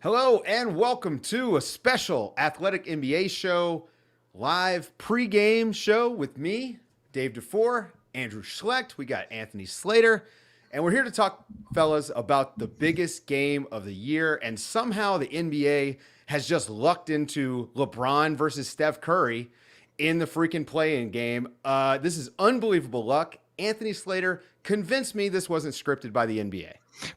Hello and welcome to a special Athletic NBA show, live pregame show with me, Dave DuFour, Andrew Schlecht. We got Anthony Slater, and we're here to talk, fellas, about the biggest game of the year. And somehow the NBA has just lucked into LeBron versus Steph Curry in the freaking play-in game. This is unbelievable luck. Anthony Slater, convince me this wasn't scripted by the NBA.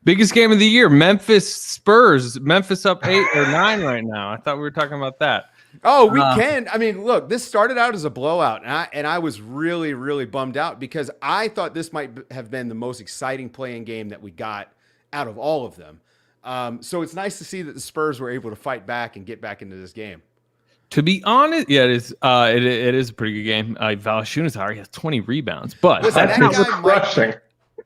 Biggest game of the year, Memphis Spurs. Memphis up 8 or 9 right now. I thought we were talking about that. Oh, we can. I mean, look, this started out as a blowout, and I was really, really bummed out because I thought this might have been the most exciting play-in game that we got out of all of them. So it's nice to see that the Spurs were able to fight back and get back into this game. To be honest, yeah, it is. It is a pretty good game. Valanciunas already has 20 rebounds, but Listen, that's that guy refreshing.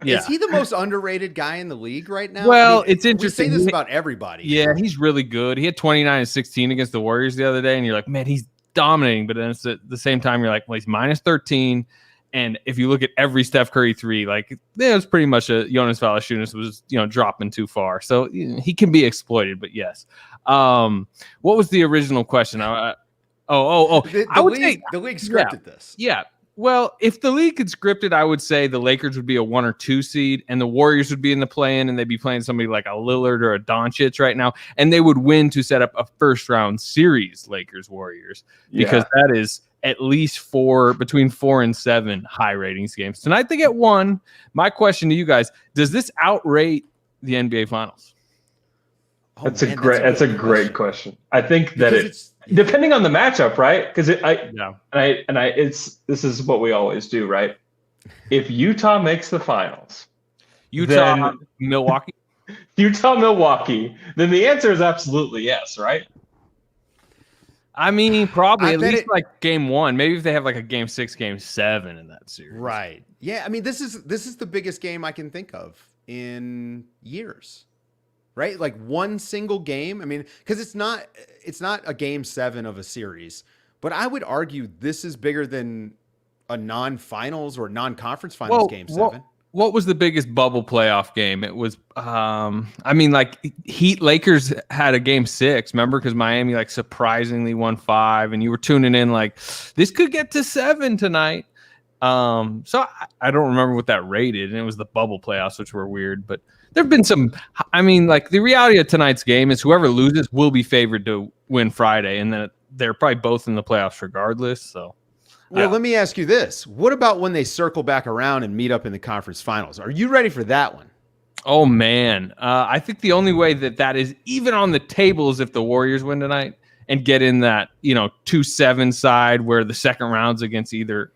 Yeah. Is he the most underrated guy in the league right now? Well, it's interesting. We say this about everybody. Yeah, he's really good. He had 29 and 16 against the Warriors the other day, and you're like, man, he's dominating. But then it's at the same time, you're like, well, he's minus 13. And if you look at every Steph Curry three, like it was pretty much a Jonas Valanciunas was dropping too far, so he can be exploited. But yes, what was the original question? I would say the league scripted this. Yeah. Well, if the league had scripted, I would say the Lakers would be a 1 or 2 seed, and the Warriors would be in the play-in, and they'd be playing somebody like a Lillard or a Doncic right now, and they would win to set up a first-round series, Lakers-Warriors, because that is at least between 4 and 7 high ratings games. Tonight they get 1. My question to you guys: does this outrate the NBA Finals? That's a great question. I think that it's depending on the matchup, right? Because this is what we always do, right? If Utah makes the finals, Milwaukee, then the answer is absolutely yes, right? I mean, probably at least like game 1. Maybe if they have like a game 6, game 7 in that series. Right. Yeah. I mean, this is the biggest game I can think of in years. Right? Like one single game. I mean, because it's not a game 7 of a series, but I would argue this is bigger than a non-finals or non-conference finals game 7. What was the biggest bubble playoff game? It was, Heat Lakers had a game 6, remember? Because Miami surprisingly won 5, and you were tuning in like, this could get to 7 tonight. So I don't remember what that rated, and it was the bubble playoffs, which were weird, but there've been some, the reality of tonight's game is whoever loses will be favored to win Friday, and then they're probably both in the playoffs regardless. So, well, let me ask you this. What about when they circle back around and meet up in the conference finals? Are you ready for that one? Oh, man. I think the only way that is even on the table is if the Warriors win tonight and get in that, 2-7 side where the second round's against either,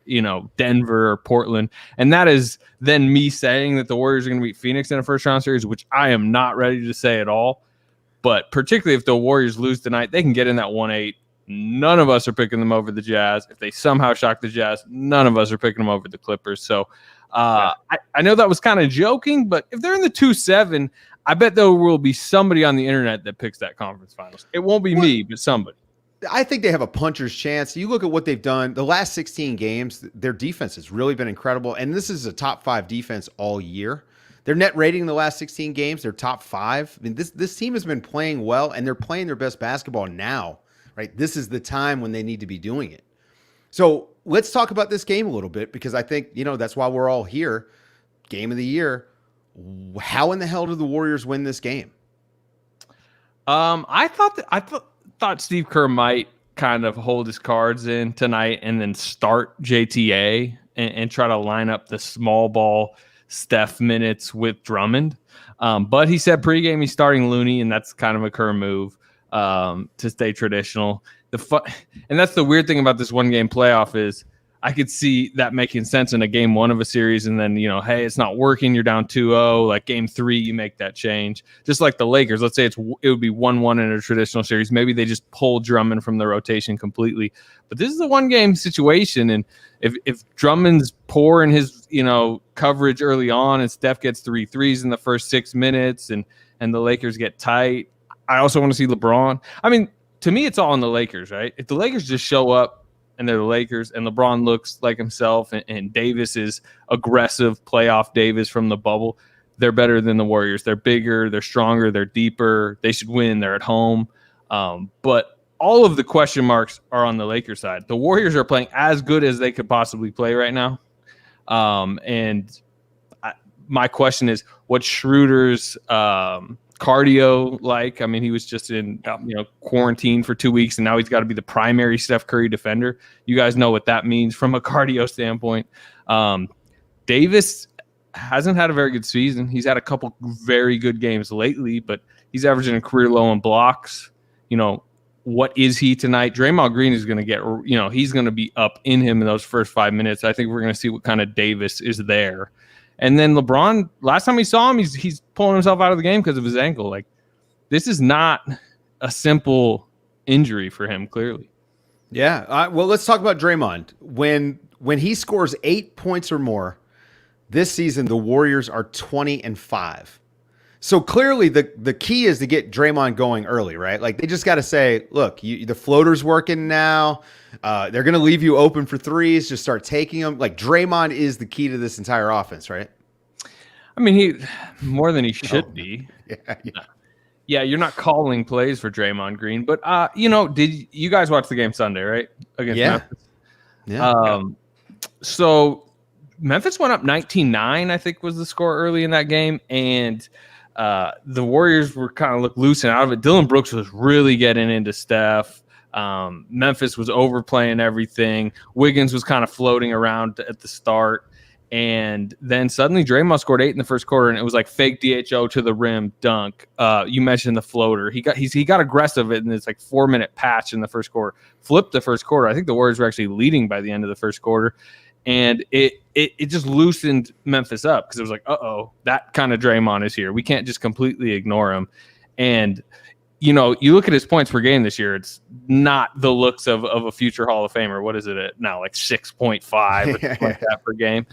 Denver or Portland. And that is then me saying that the Warriors are going to beat Phoenix in a first round series, which I am not ready to say at all. But particularly if the Warriors lose tonight, they can get in that 1-8. None of us are picking them over the Jazz. If they somehow shock the Jazz, none of us are picking them over the Clippers. So I know that was kind of joking, but if they're in the 2-7, I bet there will be somebody on the internet that picks that conference finals. It won't be me, but somebody. I think they have a puncher's chance. You look at what they've done the last 16 games, their defense has really been incredible. And this is a top 5 defense all year. Their net rating in the last 16 games, they're top 5. I mean, this team has been playing well, and they're playing their best basketball now, right? This is the time when they need to be doing it. So let's talk about this game a little bit, because I think, that's why we're all here. Game of the year. How in the hell did the Warriors win this game? I thought Steve Kerr might kind of hold his cards in tonight and then start JTA and try to line up the small ball Steph minutes with Drummond. But he said pregame he's starting Looney, and that's kind of a Kerr move to stay traditional. And that's the weird thing about this one game playoff is I could see that making sense in a game 1 of a series, and then, hey, it's not working. You're down 2-0. Like game 3, you make that change. Just like the Lakers. Let's say it would be 1-1 in a traditional series. Maybe they just pull Drummond from the rotation completely. But this is a one-game situation, and if Drummond's poor in his, coverage early on, and Steph gets 3 threes in the first 6 minutes, and the Lakers get tight, I also want to see LeBron. I mean, to me, it's all on the Lakers, right? If the Lakers just show up, and they're the Lakers, and LeBron looks like himself, and Davis is aggressive playoff Davis from the bubble, they're better than the Warriors. They're bigger, they're stronger, they're deeper. They should win. They're at home. But all of the question marks are on the Lakers side. The Warriors are playing as good as they could possibly play right now. My question is, what's Schroeder's cardio like? I mean, he was just in quarantine for 2 weeks, and now he's got to be the primary Steph Curry defender. You guys know what that means from a cardio standpoint. Davis hasn't had a very good season. He's had a couple very good games lately, but he's averaging a career low in blocks. What is he tonight? Draymond Green is going to get, he's going to be up in him in those first 5 minutes. I think we're going to see what kind of Davis is there. And then LeBron, last time we saw him, he's pulling himself out of the game because of his ankle. Like, this is not a simple injury for him, clearly. Yeah. Well, let's talk about Draymond. When he scores 8 points or more this season, the Warriors are 20-5. So clearly the key is to get Draymond going early, right? Like, they just got to say, look, the floater's working now. They're going to leave you open for threes. Just start taking them. Like, Draymond is the key to this entire offense, right? I mean, he more than he should be. Yeah, you're not calling plays for Draymond Green, but did you guys watch the game Sunday, right? Against Memphis? Yeah. So Memphis went up 19-9, I think was the score early in that game, and the Warriors were kind of loosening out of it. Dylan Brooks was really getting into Steph. Memphis was overplaying everything. Wiggins was kind of floating around at the start. And then suddenly Draymond scored 8 in the first quarter, and it was like fake DHO to the rim dunk. You mentioned the floater. He got aggressive in this like 4-minute patch in the first quarter. Flipped the first quarter. I think the Warriors were actually leading by the end of the first quarter. And it just loosened Memphis up because it was like, that kind of Draymond is here. We can't just completely ignore him. And you look at his points per game this year, it's not the looks of a future Hall of Famer. What is it at now? Like 6.5 or something like that per game.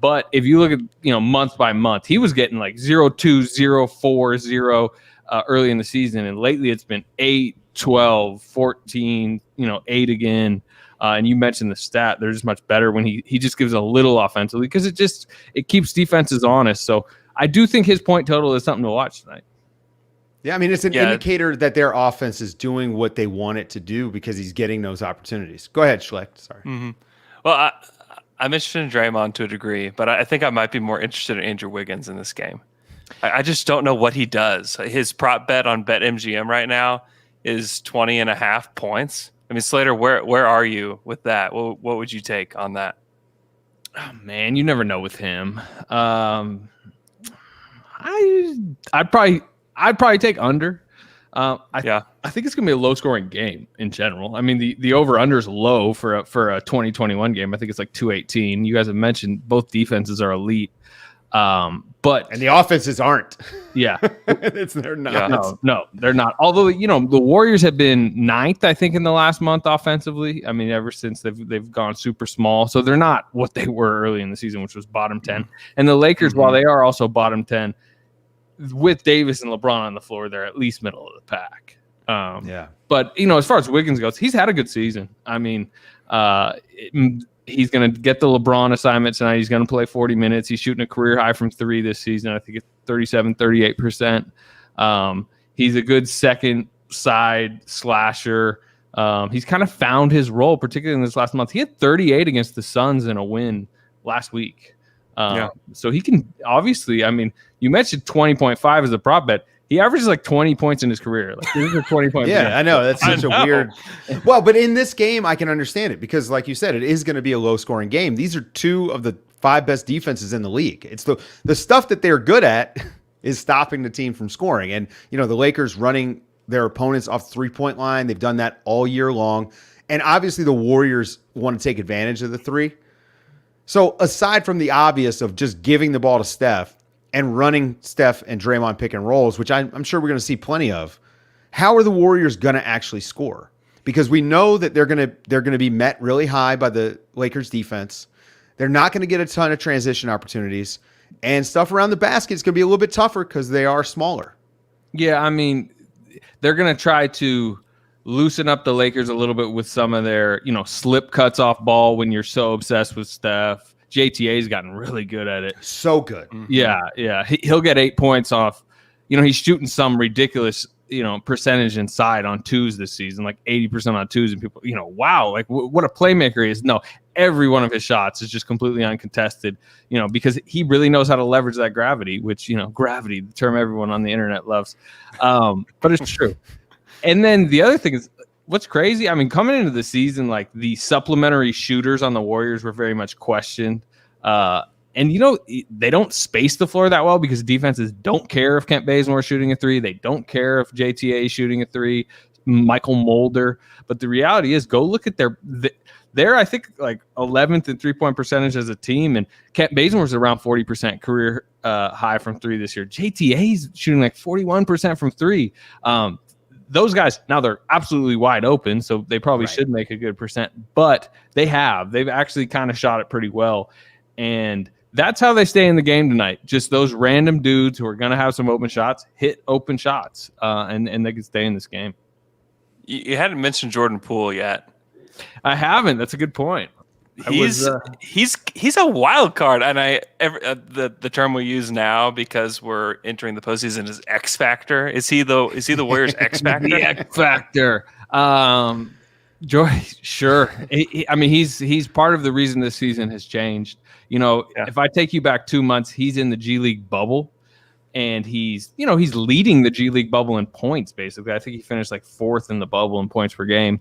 But if you look at, month by month, he was getting like 0-2, 0-4, 0 early in the season. And lately it's been 8, 12, 14, 8 again. And you mentioned the stat. They're just much better when he just gives a little offensively because it keeps defenses honest. So I do think his point total is something to watch tonight. Yeah, I mean, it's an indicator that their offense is doing what they want it to do because he's getting those opportunities. Go ahead, Schlecht. Sorry. Mm-hmm. Well, I'm interested in Draymond to a degree, but I think I might be more interested in Andrew Wiggins in this game. I just don't know what he does. His prop bet on BetMGM right now is 20.5 points. I mean, Slater, where are you with that? What would you take on that? Oh, man, you never know with him. I'd probably take under. I think it's going to be a low-scoring game in general. I mean, the over-under is low for a 2021 game. I think it's like 218. You guys have mentioned both defenses are elite. And the offenses aren't. Yeah. They're not. Yeah, no, they're not. Although, the Warriors have been 9th, I think, in the last month offensively. I mean, ever since they've gone super small. So they're not what they were early in the season, which was bottom 10. Mm-hmm. And the Lakers, while they are also bottom 10, with Davis and LeBron on the floor, they're at least middle of the pack. But, as far as Wiggins goes, he's had a good season. I mean, he's going to get the LeBron assignment tonight. He's going to play 40 minutes. He's shooting a career high from 3 this season. I think it's 38%. He's a good second side slasher. He's kind of found his role, particularly in this last month. He had 38 against the Suns in a win last week. So he can obviously, I mean, you mentioned 20.5 as a prop bet. He averages like 20 points in his career. Like, these are 20 points. Yeah, I know. That's such a weird. Well, but in this game, I can understand it because, like you said, it is going to be a low-scoring game. These are 2 of the 5 best defenses in the league. It's the stuff that they're good at is stopping the team from scoring. And, the Lakers running their opponents off the 3-point line. They've done that all year long. And obviously the Warriors want to take advantage of the 3. So aside from the obvious of just giving the ball to Steph and running Steph and Draymond pick and rolls, which I'm sure we're going to see plenty of, how are the Warriors going to actually score? Because we know that they're going to be met really high by the Lakers defense. They're not going to get a ton of transition opportunities, and stuff around the basket is going to be a little bit tougher because they are smaller. Yeah, I mean, they're going to try to loosen up the Lakers a little bit with some of their, slip cuts off ball when you're so obsessed with Steph. JTA's gotten really good at it. So good. Yeah. He'll get 8 points off. He's shooting some ridiculous, percentage inside on twos this season, like 80% on twos, and people, wow, like what a playmaker he is. No, every one of his shots is just completely uncontested, because he really knows how to leverage that gravity, which, gravity, the term everyone on the internet loves. But it's true. And then the other thing is, what's crazy, I mean, coming into the season, like the supplementary shooters on the Warriors were very much questioned. And, they don't space the floor that well because defenses don't care if Kent Bazemore is shooting a three. They don't care if JTA is shooting a three, Michael Mulder. But the reality is, go look at they're I think, like 11th in three-point percentage as a team. And Kent Bazemore's around 40% career high from three this year. JTA's shooting like 41% from three. Those guys, now they're absolutely wide open, so they probably should make a good percent. But they've actually kind of shot it pretty well. And that's how they stay in the game tonight. Just those random dudes who are going to have some open shots, hit open shots, and they can stay in this game. You hadn't mentioned Jordan Poole yet. I haven't. That's a good point. He's a wild card, and the term we use now because we're entering the postseason is X Factor. Is he the Warriors X Factor? The X Factor. Sure. He's part of the reason this season has changed. If I take you back 2 months, he's in the G League bubble, and he's leading the G League bubble in points, basically. I think he finished like 4th in the bubble in points per game.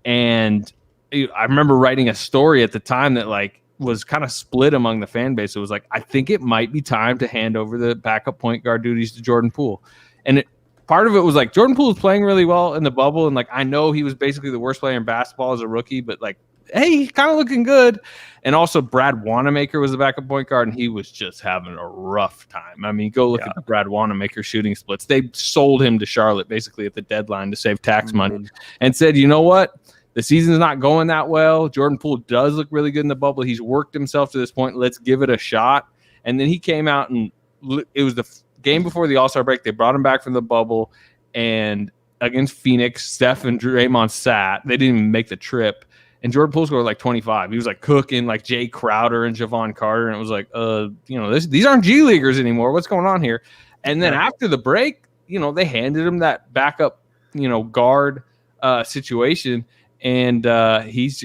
And I remember writing a story at the time that like was kind of split among the fan base. It was like, I think it might be time to hand over the backup point guard duties to Jordan Poole. And part of it was like Jordan Poole was playing really well in the bubble. And like, I know he was basically the worst player in basketball as a rookie, but like, hey, he's kind of looking good. And also Brad Wanamaker was the backup point guard, and he was just having a rough time. I mean, go look at the Brad Wanamaker shooting splits. They sold him to Charlotte basically at the deadline to save tax money and said, you know what? The season's not going that well. Jordan Poole does look really good in the bubble. He's worked himself to this point. Let's give it a shot. And then he came out, and it was the game before the All-Star break. They brought him back from the bubble, and against Phoenix, Steph and Draymond sat. They didn't even make the trip. And Jordan Poole scored like 25. He was like cooking like Jay Crowder and Javon Carter. And it was like, these aren't G Leaguers anymore. What's going on here? And then after the break, they handed him that backup, guard situation. And he's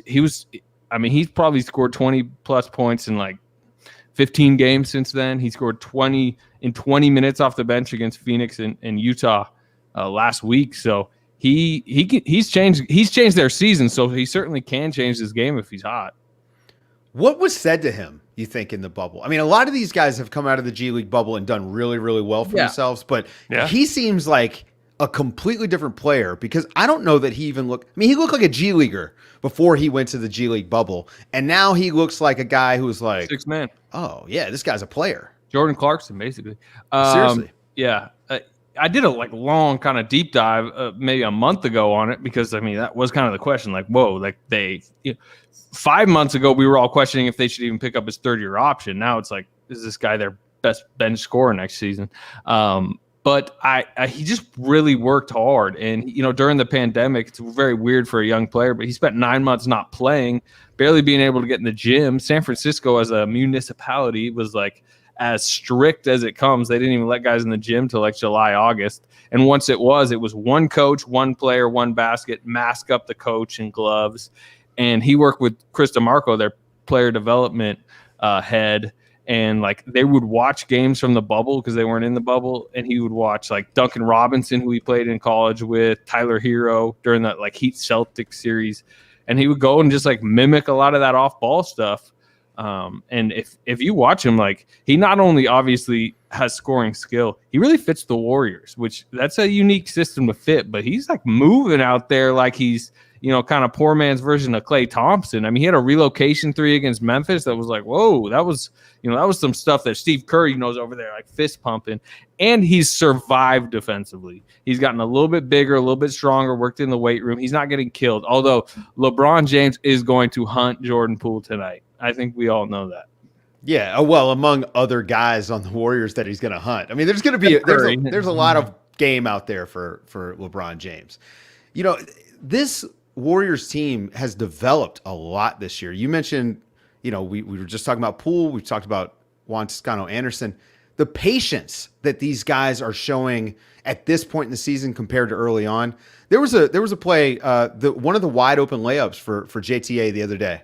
probably scored 20 plus points in like 15 games since then. He scored 20 in 20 minutes off the bench against Phoenix and Utah last week. So he's changed their season. So he certainly can change this game if he's hot. What was said to him, you think, in the bubble? I mean, a lot of these guys have come out of the G League bubble and done really, really well for themselves, but he seems like a completely different player because I don't know that he even looked. I mean, he looked like a G Leaguer before he went to the G League bubble, and now he looks like a guy who's like 6 man. Oh yeah, this guy's a player. Jordan Clarkson, basically. Seriously, yeah. I did a long kind of deep dive maybe a month ago on it because I mean that was kind of the question. Like, whoa, like 5 months ago we were all questioning if they should even pick up his 3rd-year option. Now it's like, is this guy their best bench scorer next season? But he just really worked hard. And, during the pandemic, it's very weird for a young player, but he spent 9 months not playing, barely being able to get in the gym. San Francisco as a municipality was like as strict as it comes. They didn't even let guys in the gym till like July, August. And once it was one coach, one player, one basket, mask up the coach and gloves. And he worked with Chris DeMarco, their player development head. And like they would watch games from the bubble because they weren't in the bubble, and he would watch like Duncan Robinson, who he played in college with, Tyler Hero during that like Heat Celtics series, and he would go and just like mimic a lot of that off ball stuff. And if you watch him, like he not only obviously has scoring skill, he really fits the Warriors, which that's a unique system to fit. But he's like moving out there like he's kind of poor man's version of Klay Thompson. I mean, he had a relocation 3 against Memphis that was like, whoa, that was some stuff that Steve Kerr knows over there, like fist pumping. And he's survived defensively. He's gotten a little bit bigger, a little bit stronger, worked in the weight room. He's not getting killed. Although LeBron James is going to hunt Jordan Poole tonight. I think we all know that. Yeah, well, among other guys on the Warriors that he's going to hunt. I mean, there's going to be there's a lot of game out there for LeBron James. This Warriors team has developed a lot this year. You mentioned, we were just talking about Poole. We've talked about Juan Toscano Anderson. The patience that these guys are showing at this point in the season compared to early on. There was a play, one of the wide open layups for JTA the other day,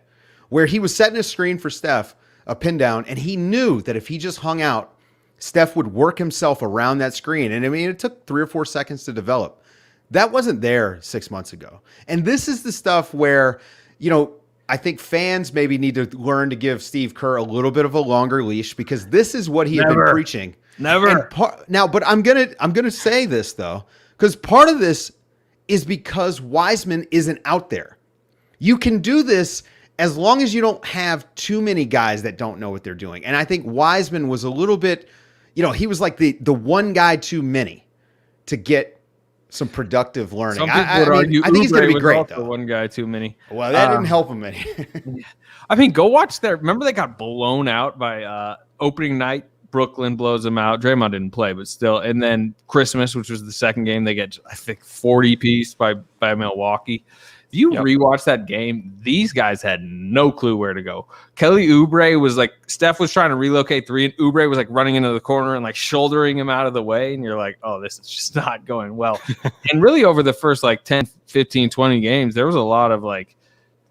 where he was setting a screen for Steph, a pin down, and he knew that if he just hung out, Steph would work himself around that screen. And I mean, it took 3 or 4 seconds to develop. That wasn't there 6 months ago. And this is the stuff where, I think fans maybe need to learn to give Steve Kerr a little bit of a longer leash, because this is what he had been preaching. Now, but I'm gonna say this though, because part of this is because Wiseman isn't out there. You can do this as long as you don't have too many guys that don't know what they're doing. And I think Wiseman was a little bit, he was like the one guy too many to get some productive learning. Some people would argue I think he's going to be great, though. One guy too many. Well, that didn't help him any. I mean, go watch that. Remember they got blown out by opening night. Brooklyn blows them out. Draymond didn't play, but still. And then Christmas, which was the second game, they get, I think, 40 piece by Milwaukee. If you rewatch that game, these guys had no clue where to go. Kelly Oubre was like, Steph was trying to relocate three, and Oubre was like running into the corner and like shouldering him out of the way. And you're like, oh, this is just not going well. And really over the first like 10, 15, 20 games, there was a lot of like,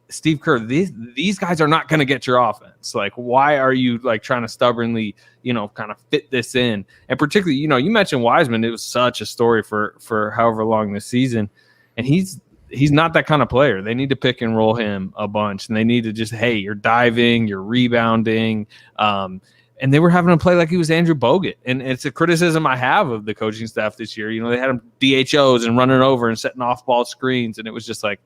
Steve Kerr, these guys are not going to get your offense. Like, why are you like trying to stubbornly, kind of fit this in? And particularly, you mentioned Wiseman. It was such a story for however long this season. And he's not that kind of player. They need to pick and roll him a bunch, and they need to just, hey, you're diving, you're rebounding. And they were having him play like he was Andrew Bogut. And it's a criticism I have of the coaching staff this year. They had him DHOs and running over and setting off ball screens. And it was just like,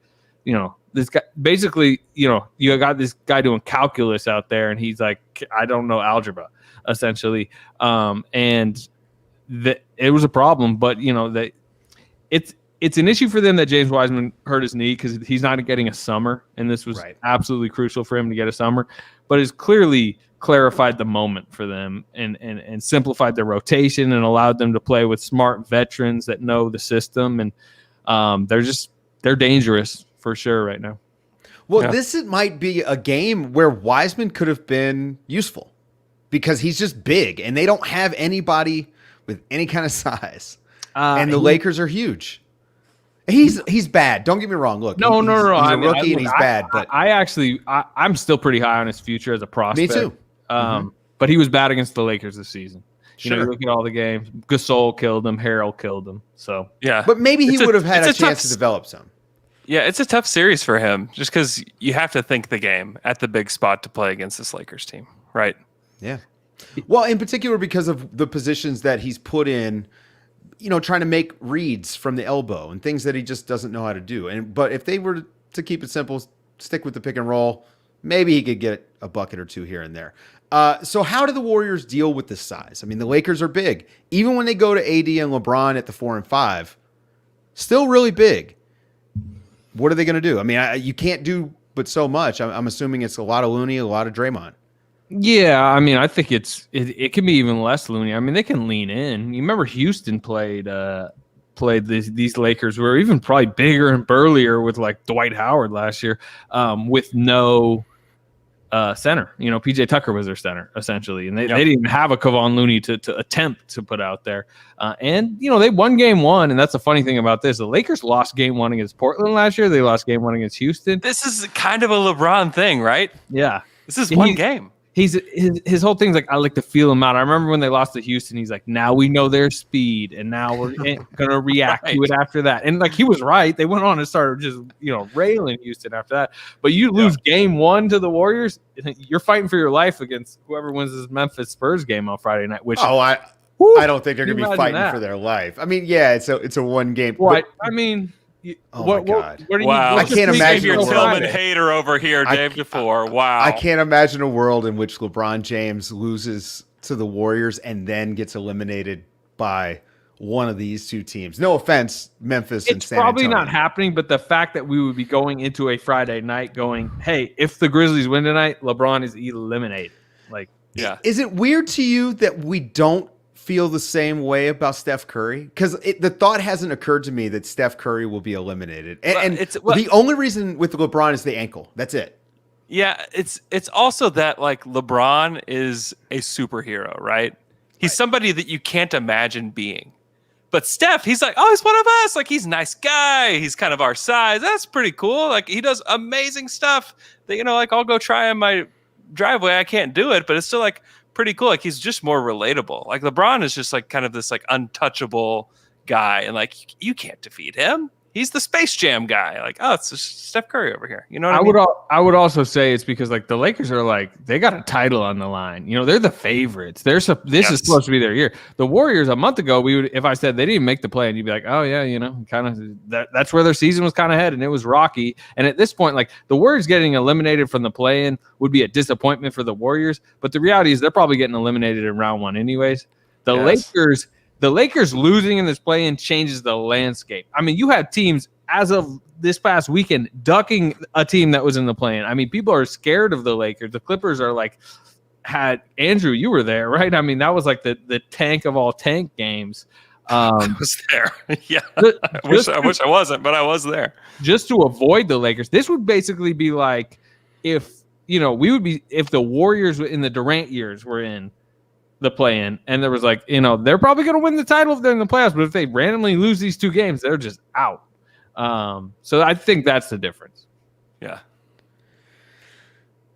this guy basically, you got this guy doing calculus out there, and he's like, I don't know algebra, essentially. And it was a problem, but it's an issue for them that James Wiseman hurt his knee because he's not getting a summer, and this was absolutely crucial for him to get a summer. But it's clearly clarified the moment for them and simplified their rotation and allowed them to play with smart veterans that know the system, and they're dangerous for sure right now. Well, this might be a game where Wiseman could have been useful because he's just big, and they don't have anybody with any kind of size, and the Lakers are huge. He's bad. Don't get me wrong. Look, no. He's a rookie and he's bad. But I'm still pretty high on his future as a prospect. Me too. But he was bad against the Lakers this season. Sure. You look at all the games. Gasol killed him. Harrell killed him. So yeah, but maybe he would have had a chance to develop some. Yeah, it's a tough series for him just because you have to think the game at the big spot to play against this Lakers team, right? Yeah. Well, in particular because of the positions that he's put in, trying to make reads from the elbow and things that he just doesn't know how to do. But if they were to keep it simple, stick with the pick and roll, maybe he could get a bucket or two here and there. So how do the Warriors deal with this size? I mean, the Lakers are big. Even when they go to AD and LeBron at the 4 and 5, still really big. What are they going to do? I mean, you can't do but so much. I'm assuming it's a lot of Looney, a lot of Draymond. Yeah, I mean, I think it can be even less Looney. I mean, they can lean in. You remember Houston played these Lakers who were even probably bigger and burlier with like Dwight Howard last year, with no center. PJ Tucker was their center essentially, and they didn't even have a Kevon Looney to attempt to put out there. And they won game one, and that's the funny thing about this: the Lakers lost game one against Portland last year. They lost game one against Houston. This is kind of a LeBron thing, right? Yeah, this is one game. His whole thing's like, I like to feel him out. I remember when they lost to Houston, he's like, now we know their speed, and now we're gonna react to it after that. And like he was right. They went on and started just railing Houston after that. But you lose game one to the Warriors, you're fighting for your life against whoever wins this Memphis Spurs game on Friday night. Which I don't think they're gonna be fighting for their life. I mean, yeah, it's a one game. Right. I mean. My God! Wow! I can't imagine your Tillman hater over here, Dave DuFour. Wow! I can't imagine a world in which LeBron James loses to the Warriors and then gets eliminated by one of these two teams. No offense, Memphis and San Antonio. It's probably not happening, but the fact that we would be going into a Friday night going, hey, if the Grizzlies win tonight, LeBron is eliminated. Like, yeah. Is it weird to you that we don't feel the same way about Steph Curry? Because the thought hasn't occurred to me that Steph Curry will be eliminated. And the only reason with LeBron is the ankle. That's it. Yeah, it's also that like LeBron is a superhero, right? He's somebody that you can't imagine being. But Steph, he's like, oh, he's one of us. Like, he's a nice guy. He's kind of our size. That's pretty cool. Like, he does amazing stuff that, you know, like, I'll go try in my driveway. I can't do it, but it's still, like, pretty cool. Like, he's just more relatable. Like, LeBron is just, like, kind of this, like, untouchable guy. And, like, you can't defeat him. He's the Space Jam guy. Like, oh, it's just Steph Curry over here. You know what I mean? I would also say it's because like the Lakers are like they got a title on the line. You know, they're the favorites. This is supposed to be their year. The Warriors a month ago, if I said they didn't make the play, and you'd be like, oh yeah, you know, kind of that's where their season was kind of headed, and it was rocky. And at this point, like the Warriors getting eliminated from the play-in would be a disappointment for the Warriors. But the reality is they're probably getting eliminated in round one anyways. The Lakers losing in this play-in changes the landscape. I mean, you have teams as of this past weekend ducking a team that was in the play-in. I mean, people are scared of the Lakers. The Clippers are like, Andrew, you were there, right? I mean, that was like the tank of all tank games. I was there. Yeah. I wish I wasn't, but I was there. Just to avoid the Lakers. This would basically be like if the Warriors in the Durant years were in the play-in, and there was like, you know, they're probably going to win the title if they're in the playoffs, but if they randomly lose these two games, they're just out. So I think that's the difference. Yeah.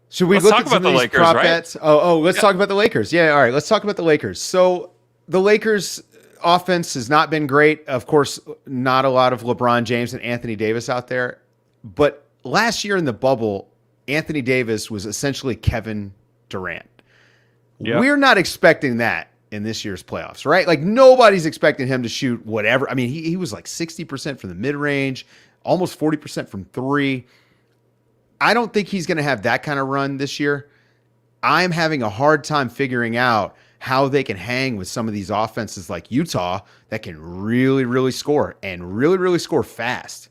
Should we let's look talk at about the Lakers, prop right? bets? Let's talk about the Lakers. Yeah, all right, let's talk about the Lakers. So the Lakers offense has not been great. Of course, not a lot of LeBron James and Anthony Davis out there, but last year in the bubble, Anthony Davis was essentially Kevin Durant. Yep. We're not expecting that in this year's playoffs, right? Like nobody's expecting him to shoot whatever. I mean, he was like 60% from the mid-range, almost 40% from three. I don't think he's going to have that kind of run this year. I'm having a hard time figuring out how they can hang with some of these offenses like Utah that can really, really score and really, really score fast.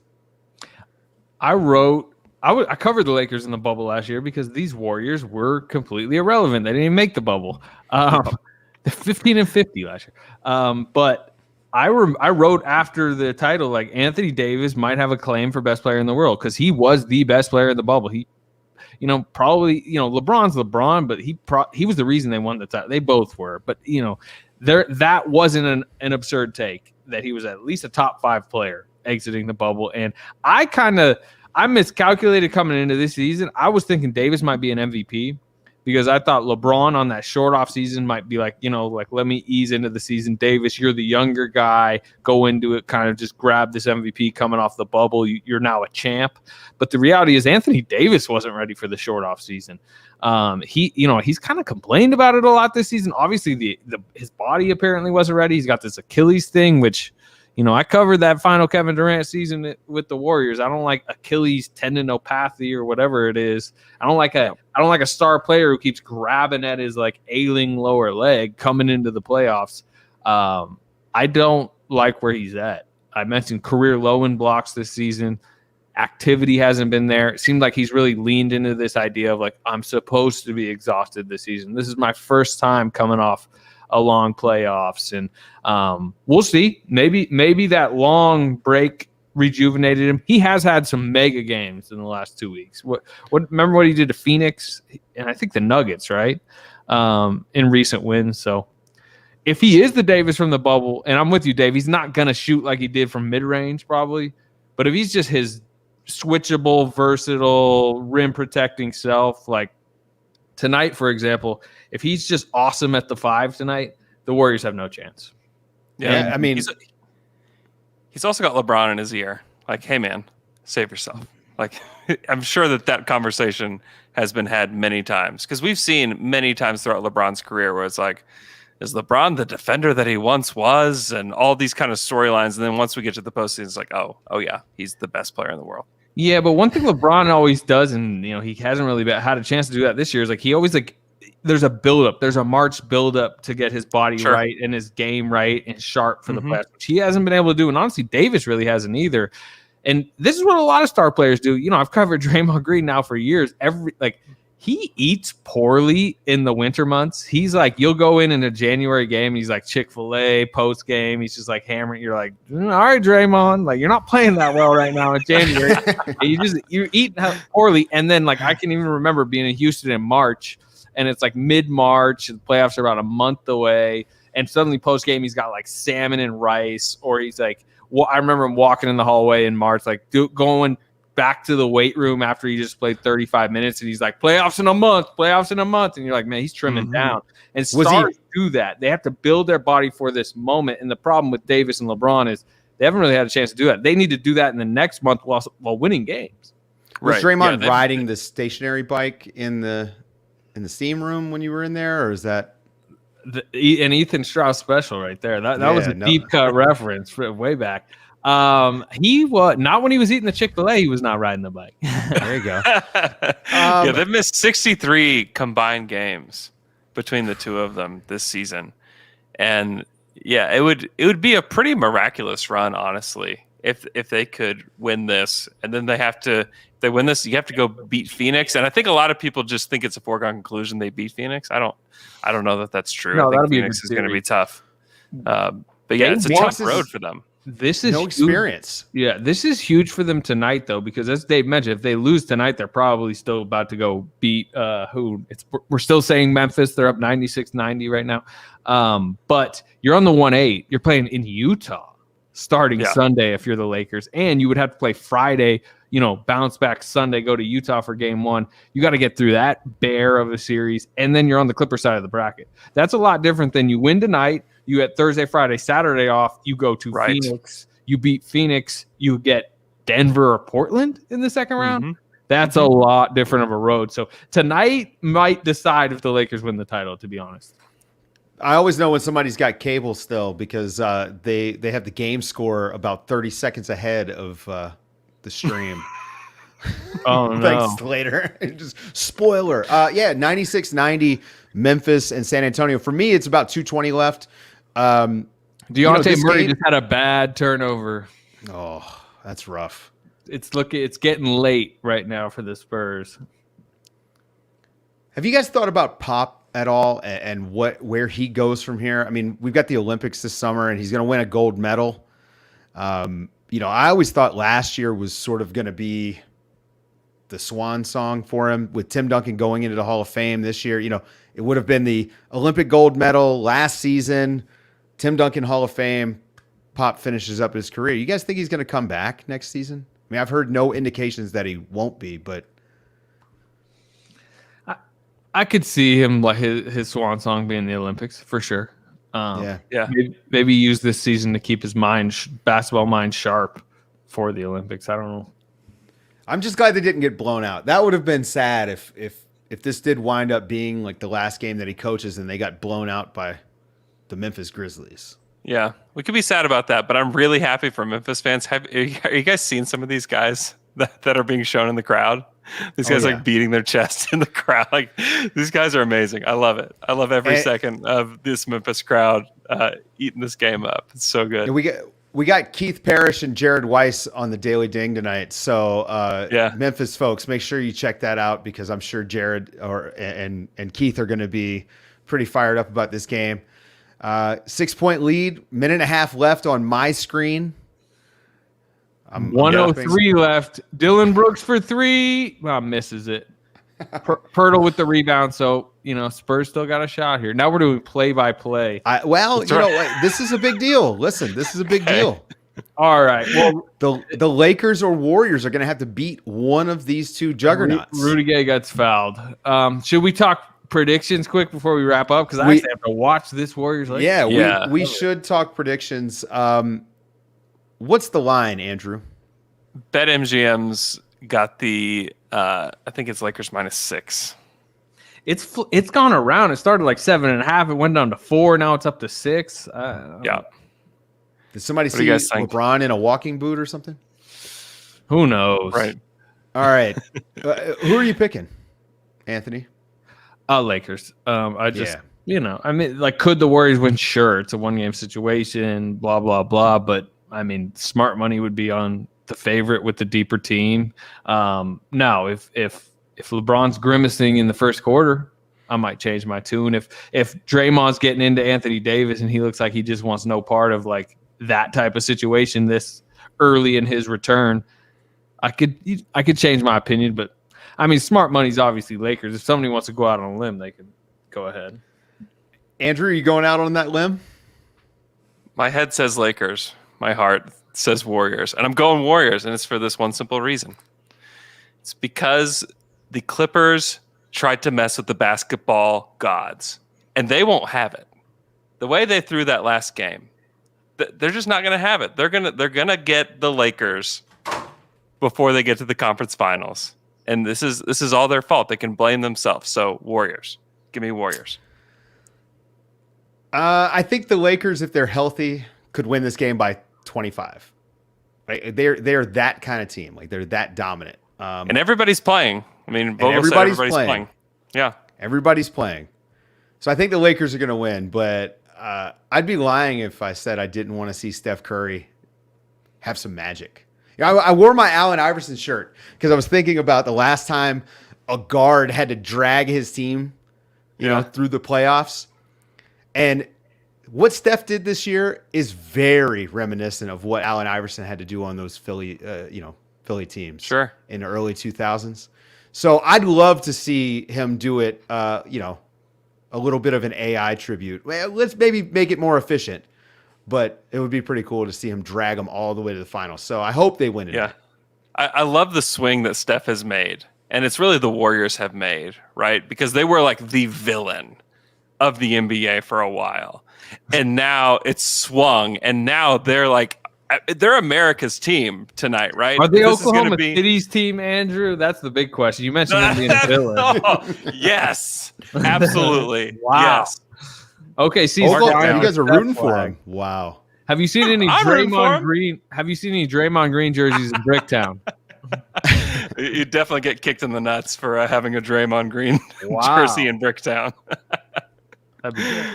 I covered the Lakers in the bubble last year because these Warriors were completely irrelevant. They didn't even make the bubble. 15-50 last year. But I wrote after the title, like Anthony Davis might have a claim for best player in the world because he was the best player in the bubble. He, you know, probably, you know, LeBron's LeBron, but he was the reason they won the title. They both were. But, you know, that wasn't an absurd take that he was at least a top 5 player exiting the bubble. And I miscalculated coming into this season. I was thinking Davis might be an MVP because I thought LeBron on that short off season might be like, you know, like let me ease into the season. Davis, you're the younger guy. Go into it, kind of just grab this MVP coming off the bubble. You're now a champ. But the reality is Anthony Davis wasn't ready for the short off season. He's kind of complained about it a lot this season. Obviously, his body apparently wasn't ready. He's got this Achilles thing, which, you know, I covered that final Kevin Durant season with the Warriors. I don't like Achilles tendinopathy or whatever it is. I don't like a star player who keeps grabbing at his like ailing lower leg coming into the playoffs. I don't like where he's at. I mentioned career low in blocks this season. Activity hasn't been there. It seemed like he's really leaned into this idea of like, I'm supposed to be exhausted this season. This is my first time coming off a long playoffs, and we'll see. Maybe that long break rejuvenated him. He has had some mega games in the last 2 weeks. What remember what he did to Phoenix and I think the Nuggets, right? In recent wins. So if he is the Davis from the bubble, and I'm with you, Dave, he's not gonna shoot like he did from mid-range probably, but if he's just his switchable, versatile, rim protecting self, like tonight, for example, if he's just awesome at the 5 tonight, the Warriors have no chance. Yeah, I mean, he's also got LeBron in his ear. Like, hey, man, save yourself. Like, I'm sure that conversation has been had many times because we've seen many times throughout LeBron's career where it's like, is LeBron the defender that he once was? And all these kind of storylines. And then once we get to the postseason, it's like, oh yeah, he's the best player in the world. Yeah, but one thing LeBron always does, and you know he hasn't really had a chance to do that this year, is like he always like there's a buildup, there's a March buildup to get his body right and his game right and sharp for the playoffs, which he hasn't been able to do, and honestly, Davis really hasn't either. And this is what a lot of star players do. You know, I've covered Draymond Green now for years. he eats poorly in the winter months. He's like, you'll go in a January game, and he's like Chick-fil-A post game. He's just like hammering. You're like, all right, Draymond, like you're not playing that well right now in January. You're eating poorly. And then like I can even remember being in Houston in March, and it's like mid-March, and the playoffs are about a month away, and suddenly post game he's got like salmon and rice, or he's like, well, I remember him walking in the hallway in March, like going back to the weight room after he just played 35 minutes, and he's like, playoffs in a month, and you're like, man, he's trimming down. And stars do that. They have to build their body for this moment, and the problem with Davis and LeBron is they haven't really had a chance to do that. They need to do that in the next month while winning games. Was Draymond riding the stationary bike in the steam room when you were in there, or is that an Ethan Strauss special right there? That was a deep cut reference for way back. He was not when he was eating the Chick-fil-A. He was not riding the bike. There you go. They've missed 63 combined games between the two of them this season, and yeah, it would be a pretty miraculous run, honestly, if they could win this. And then if they win this, you have to go beat Phoenix. And I think a lot of people just think it's a foregone conclusion they beat Phoenix. I don't know that that's true. No, I think Phoenix is going to be tough. But yeah, it's a tough road for them. This is no experience. Yeah, this is huge for them tonight, though, because as Dave mentioned, if they lose tonight, they're probably still about to go beat we're still saying Memphis. They're up 96-90 right now. But you're on the 1-8. You're playing in Utah starting Sunday if you're the Lakers, and you would have to play Friday, bounce back Sunday, go to Utah for game 1. You got to get through that bear of a series, and then you're on the Clipper side of the bracket. That's a lot different than you win tonight. You get Thursday, Friday, Saturday off. You go to Phoenix. You beat Phoenix. You get Denver or Portland in the second round. That's a lot different of a road. So tonight might decide if the Lakers win the title, to be honest. I always know when somebody's got cable still because they have the game score about 30 seconds ahead of the stream. Oh, no. Thanks, Slater. Just spoiler. 96-90 Memphis and San Antonio. For me, it's about 2:20 left. Deontay Murray just had a bad turnover. Oh, that's rough. It's getting late right now for the Spurs. Have you guys thought about Pop at all and where he goes from here? I mean, we've got the Olympics this summer, and he's going to win a gold medal. I always thought last year was sort of going to be the swan song for him with Tim Duncan going into the Hall of Fame this year. It would have been the Olympic gold medal last season, Tim Duncan Hall of Fame. Pop finishes up his career. You guys think he's going to come back next season? I mean, I've heard no indications that he won't be, but I could see him like his swan song being the Olympics for sure. Maybe use this season to keep his basketball mind sharp for the Olympics. I don't know. I'm just glad they didn't get blown out. That would have been sad if this did wind up being like the last game that he coaches and they got blown out by the Memphis Grizzlies. Yeah, we could be sad about that, but I'm really happy for Memphis fans. Are you guys seen some of these guys that are being shown in the crowd? These guys like beating their chest in the crowd. Like these guys are amazing. I love it. I love every second of this Memphis crowd eating this game up. It's so good. We got Keith Parrish and Jared Weiss on the Daily Ding tonight. So Memphis folks, make sure you check that out because I'm sure Jared and Keith are going to be pretty fired up about this game. 6-point lead, minute and a half left on my screen. 1:03 left. Dylan Brooks for 3. Misses it. Pirtle with the rebound. So, Spurs still got a shot here. Now we're doing play-by-play. This is a big deal. Listen, this is a big deal. All right. Well, the Lakers or Warriors are going to have to beat one of these two juggernauts. Rudy Gay gets fouled. Should we talk predictions quick before we wrap up? Because I actually have to watch this Warriors. We should talk predictions. What's the line, Andrew? BetMGM's got the I think it's Lakers -6. It's gone around. It started like 7.5. It went down to 4. Now it's up to 6. Did somebody see LeBron in a walking boot or something? Who knows? Right. All right. Who are you picking, Anthony? Lakers. I mean, like, could the Warriors win? Sure. It's a 1-game situation, blah, blah, blah. But, I mean, smart money would be on the favorite with the deeper team. Now, if if LeBron's grimacing in the first quarter, I might change my tune. If Draymond's getting into Anthony Davis and he looks like he just wants no part of like that type of situation this early in his return, I could change my opinion. But I mean, smart money's obviously Lakers. If somebody wants to go out on a limb, they can go ahead. Andrew, are you going out on that limb? My head says Lakers. My heart says Warriors. And I'm going Warriors, and it's for this one simple reason. It's because the Clippers tried to mess with the basketball gods, and they won't have it. The way they threw that last game, they're just not going to have it. They're gonna get the Lakers before they get to the conference finals, and this is all their fault. They can blame themselves. So Warriors, give me Warriors. I think the Lakers, if they're healthy, could win this game by 25. Right? They're that kind of team. Like they're that dominant. And everybody's playing. I mean, everybody's playing. Yeah, everybody's playing. So I think the Lakers are going to win, but I'd be lying if I said I didn't want to see Steph Curry have some magic. You know, I wore my Allen Iverson shirt because I was thinking about the last time a guard had to drag his team, you know, through the playoffs. And what Steph did this year is very reminiscent of what Allen Iverson had to do on those Philly teams in the early 2000s. So I'd love to see him do it, a little bit of an AI tribute. Well, let's maybe make it more efficient, but it would be pretty cool to see him drag them all the way to the finals. So I hope they win it. Yeah. I love the swing that Steph has made, and it's really the Warriors have made, right? Because they were like the villain of the NBA for a while, and now it's swung, and now they're America's team tonight, right? Are they Oklahoma City's team, Andrew? That's the big question. You mentioned them being a villain. Yes, absolutely. Wow. Yes. Okay, see, you guys are rooting for him. Wow. Have you seen any Draymond Green? Have you seen any Draymond Green jerseys in Bricktown? You definitely get kicked in the nuts for having a Draymond Green jersey in Bricktown. That'd be good.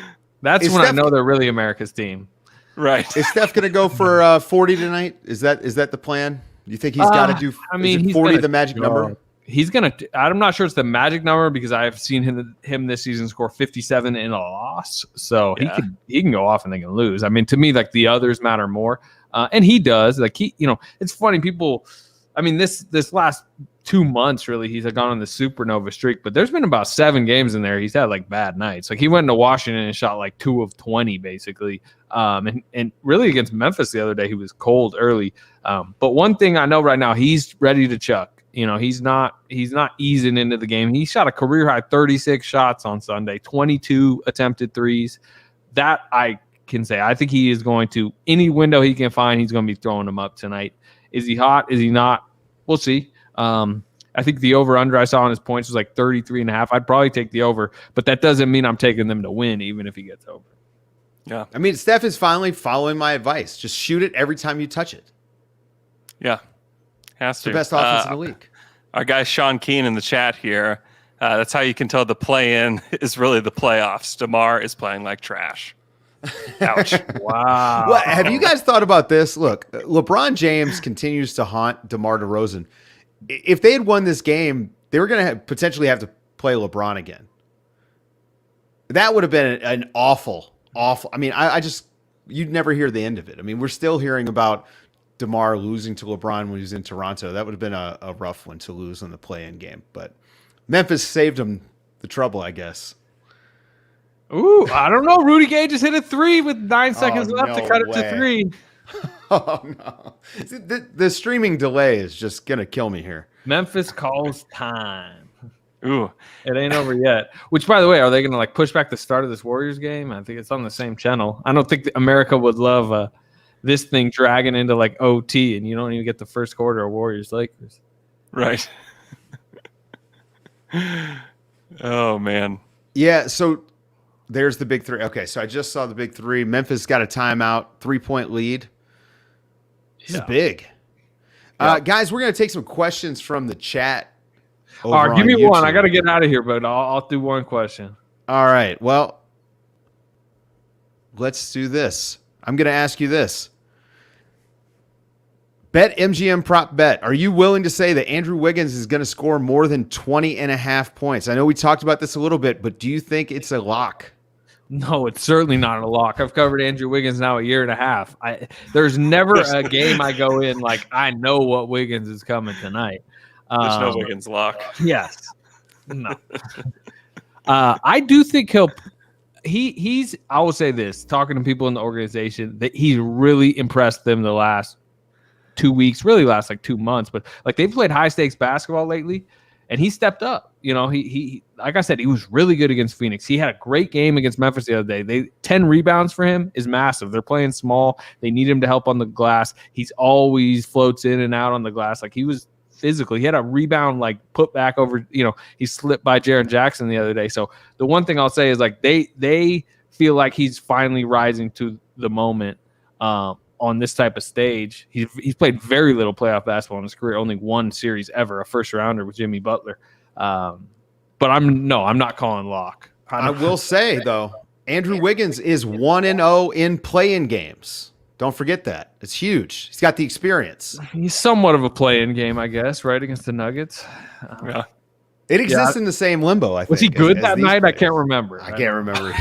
That's when I know they're really America's team. Right. Is Steph going to go for 40 tonight? Is that the plan? You think he's got to do? I mean, he's 40 the magic number. He's gonna. I'm not sure it's the magic number because I've seen him this season score 57 in a loss. So he can go off and they can lose. I mean, to me, like the others matter more, and he does. Like it's funny. People. I mean, this last 2 months, really, he's gone on the supernova streak, but there's been about 7 games in there. He's had like bad nights. Like he went into Washington and shot like 2 of 20, basically. And really against Memphis the other day, he was cold early. But one thing I know right now, he's ready to chuck. You know, he's not easing into the game. He shot a career high 36 shots on Sunday, 22 attempted threes. That I can say. I think he is going to, any window he can find, he's going to be throwing them up tonight. Is he hot? Is he not? We'll see. I think the over-under I saw on his points was like 33.5. I'd probably take the over, but that doesn't mean I'm taking them to win, even if he gets over. Yeah. I mean, Steph is finally following my advice. Just shoot it every time you touch it. Yeah. Has to. It's the best offense in the league. Our guy Sean Keane in the chat here. That's how you can tell the play-in is really the playoffs. DeMar is playing like trash. Ouch. Wow. Well, have you guys thought about this? Look, LeBron James continues to haunt DeMar DeRozan. If they had won this game, they were going to potentially have to play LeBron again. That would have been an awful. I mean, you'd never hear the end of it. I mean, we're still hearing about DeMar losing to LeBron when he was in Toronto. That would have been a rough one to lose on the play-in game. But Memphis saved him the trouble, I guess. Ooh, I don't know. Rudy Gay just hit a 3 with 9 seconds left to cut it to 3. Oh, no. See, the streaming delay is just going to kill me here. Memphis calls time. Ooh. It ain't over yet. Which, by the way, are they going to like push back the start of this Warriors game? I think it's on the same channel. I don't think America would love this thing dragging into like OT, and you don't even get the first quarter of Warriors-Lakers. Right. Oh, man. Yeah, so there's the big 3. Okay, so I just saw the big 3. Memphis got a timeout, 3-point lead. It's big. Guys, we're going to take some questions from the chat. All right, give me YouTube. One. I got to get out of here, but I'll do one question. All right. Well, let's do this. I'm going to ask you this. Bet MGM prop bet. Are you willing to say that Andrew Wiggins is going to score more than 20.5 points? I know we talked about this a little bit, but do you think it's a lock? No, it's certainly not a lock. I've covered Andrew Wiggins now a year and a half. There's never a game I go in like I know what Wiggins is coming tonight. There's no Wiggins lock. Yes. No. I do think he's I will say this, talking to people in the organization, that he's really impressed them the last 2 weeks, really last like 2 months, but like they've played high stakes basketball lately and he stepped up. You know, he like I said, he was really good against Phoenix. He had a great game against Memphis the other day. 10 rebounds for him is massive. They're playing small. They need him to help on the glass. He's always floats in and out on the glass. Like he was physical. He had a rebound like put back over, you know, he slipped by Jaren Jackson the other day. So the one thing I'll say is like they feel like he's finally rising to the moment on this type of stage. He's played very little playoff basketball in his career, only one series ever, a first rounder with Jimmy Butler. But I'm not calling lock. I will say though, Andrew Wiggins is 1-0 in play-in games. Don't forget that. It's huge. He's got the experience. He's somewhat of a play-in game, I guess, right, against the Nuggets. Yeah. It exists in the same limbo, I think. Was he good that night? Players. I can't remember. I can't remember.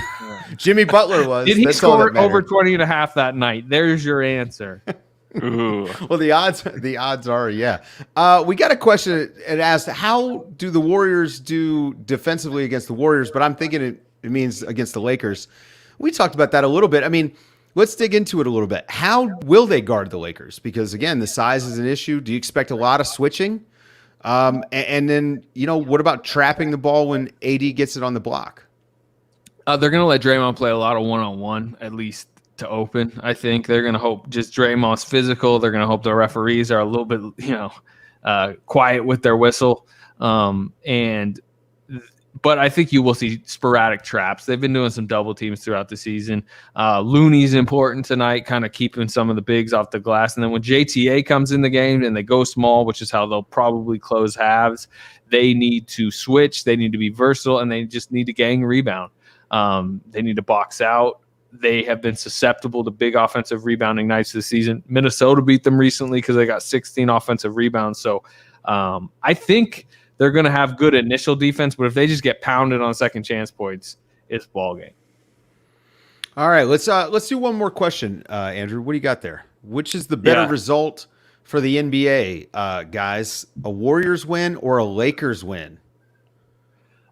Jimmy Butler was. Did he score over 20.5 that night? There's your answer. Ooh. Well, the odds are, yeah. We got a question. It asked, how do the Warriors do defensively against the Warriors? But I'm thinking it means against the Lakers. We talked about that a little bit. I mean, let's dig into it a little bit. How will they guard the Lakers? Because, again, the size is an issue. Do you expect a lot of switching? And then, you know, what about trapping the ball when AD gets it on the block? They're going to let Draymond play a lot of one-on-one, at least to open. I think they're going to hope just Draymond's physical. They're going to hope the referees are a little bit, you know, quiet with their whistle. But I think you will see sporadic traps. They've been doing some double teams throughout the season. Looney's important tonight, kind of keeping some of the bigs off the glass. And then when JTA comes in the game and they go small, which is how they'll probably close halves, they need to switch. They need to be versatile, and they just need to gang rebound. They need to box out. They have been susceptible to big offensive rebounding nights this season. Minnesota beat them recently because they got 16 offensive rebounds. So I think they're going to have good initial defense, but if they just get pounded on second chance points, it's ball game. All right, let's do one more question, Andrew. What do you got there? Which is the better result for the NBA, guys? A Warriors win or a Lakers win?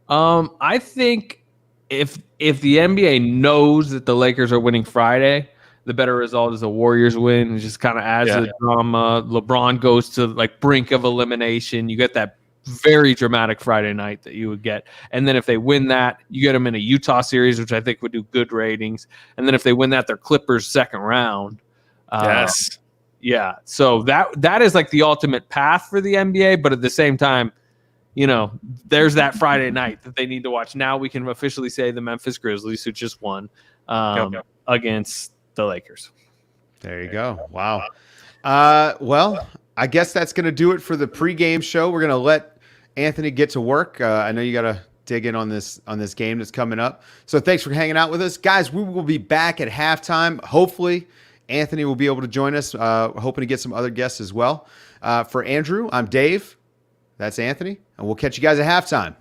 I think if the NBA knows that the Lakers are winning Friday, the better result is a Warriors win. It just kind of adds to the drama. LeBron goes to like brink of elimination. You get that very dramatic Friday night that you would get. And then if they win that, you get them in a Utah series, which I think would do good ratings. And then if they win that, they're Clippers second round. Yes. Yeah. So that is like the ultimate path for the NBA. But at the same time, you know, there's that Friday night that they need to watch. Now we can officially say the Memphis Grizzlies, who just won against the Lakers. There you go. Wow. Well, I guess that's going to do it for the pregame show. We're going to let Anthony get to work. I know you got to dig in on this game that's coming up. So thanks for hanging out with us. Guys, we will be back at halftime. Hopefully, Anthony will be able to join us. Hoping to get some other guests as well. For Andrew, I'm Dave. That's Anthony. And we'll catch you guys at halftime.